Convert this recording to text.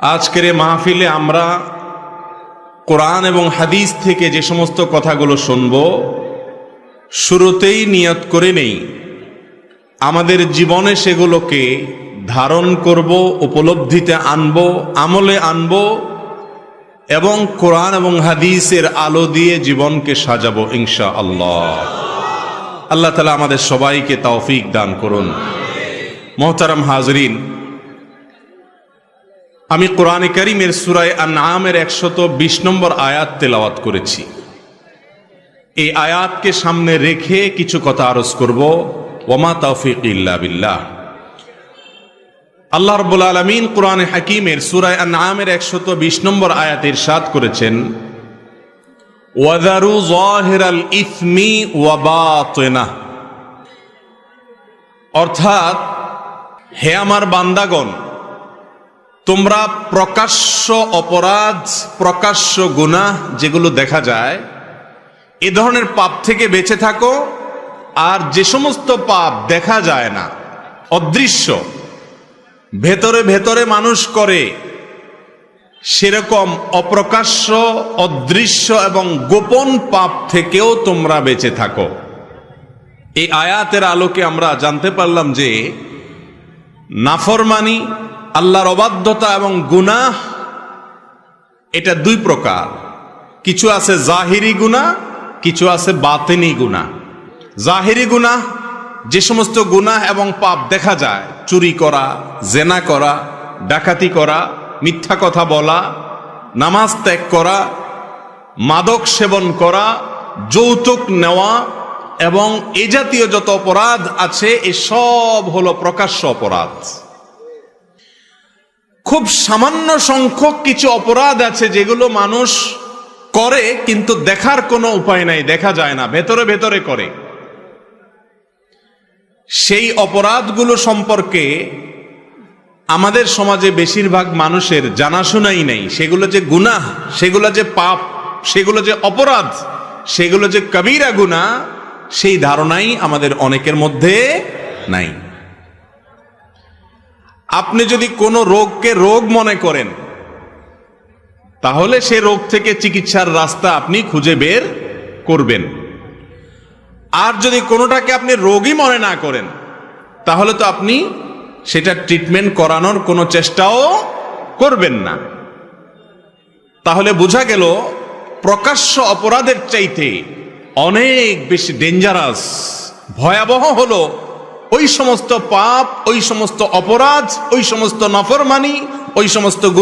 আজকের এই মাহফিলে আমরা কোরআন এবং হাদিস থেকে যে সমস্ত কথাগুলো শুনব, শুরুতেই নিয়ত করে নেই আমাদের জীবনে সেগুলোকে ধারণ করব, উপলব্ধিতে আনব, আমলে আনব এবং কোরআন এবং হাদিসের আলো দিয়ে জীবনকে সাজাবো ইনশাআল্লাহ। আল্লাহ তাআলা আমাদের সবাইকে তৌফিক দান করুন। মোহতারাম হাজরিন, আমি কোরআনে কারীমের সূরা আনআমের 120 নম্বর আয়াত তেলাওয়াত করেছি। এই আয়াতকে সামনে রেখে কিছু কথা আরজ করব। ওয়ামা তাওফীক ইল্লা বিল্লাহ। আল্লাহ রাব্বুল আলামিন কোরআনে হাকীমের সূরা আনআমের 120 নম্বর আয়াতে ইরশাদ করেছেন, ওয়াযারু যাহিরাল ইসমি ওয়া বাতিনাহ। অর্থাৎ, হে আমার বান্দাগণ, তোমরা প্রকাশ্য অপরাধ, প্রকাশ্য গুনাহ যেগুলো দেখা যায়, এ ধরনের পাপ থেকে বেঁচে থাকো। আর যে সমস্ত পাপ দেখা যায় না, অদৃশ্য, ভেতরে ভেতরে মানুষ করে, সেরকম অপ্রকাশ্য, অদৃশ্য এবং গোপন পাপ থেকেও তোমরা বেঁচে থাকো। এই আয়াতের আলোকে আমরা জানতে পারলাম যে নাফরমানি, আল্লাহর অবাধ্যতা এবং গুনাহ এটা দুই প্রকার। কিছু আছে জাহিরি গুনাহ, কিছু আছে বাতিনি গুনাহ। জাহিরি গুনাহ যে সমস্ত গুনাহ এবং পাপ দেখা যায়, চুরি করা, জেনা করা, ডাকাতি করা, মিথ্যা কথা বলা, নামাজ ত্যাগ করা, মাদক সেবন করা, যৌতুক নেওয়া এবং এ জাতীয় যত অপরাধ আছে, এসব হলো প্রকাশ্য অপরাধ। খুব সামান্য সংখ্যক কিছু অপরাধ আছে যেগুলো মানুষ করে কিন্তু দেখার কোনো উপায় নাই, দেখা যায় না, ভেতরে ভেতরে করে। সেই অপরাধগুলো সম্পর্কে আমাদের সমাজে বেশিরভাগ মানুষের জানাশোনাই নেই। সেগুলো যে গুনাহ, সেগুলো যে পাপ, সেগুলো যে অপরাধ, সেগুলো যে কবিরা গুনাহ, সেই ধারণাই আমাদের অনেকের মধ্যে নাই। আপনি যদি কোনো রোগকে রোগ মনে করেন, তাহলে সে রোগ থেকে চিকিৎসার রাস্তা আপনি খুঁজে বের করবেন। আর যদি কোনোটাকে আপনি রোগই মনে না করেন, তাহলে তো আপনি সেটা ট্রিটমেন্ট করানোর কোনো চেষ্টাও করবেন না। তাহলে বোঝা গেল, প্রকাশ্য অপরাধের চাইতে অনেক বেশি ডেঞ্জারাস, ভয়াবহ হলো ওই সমস্ত পাপ, ওই সমস্ত অপরাধ, ওই সমস্ত নাফরমানি, ওই সমস্ত গুনাহ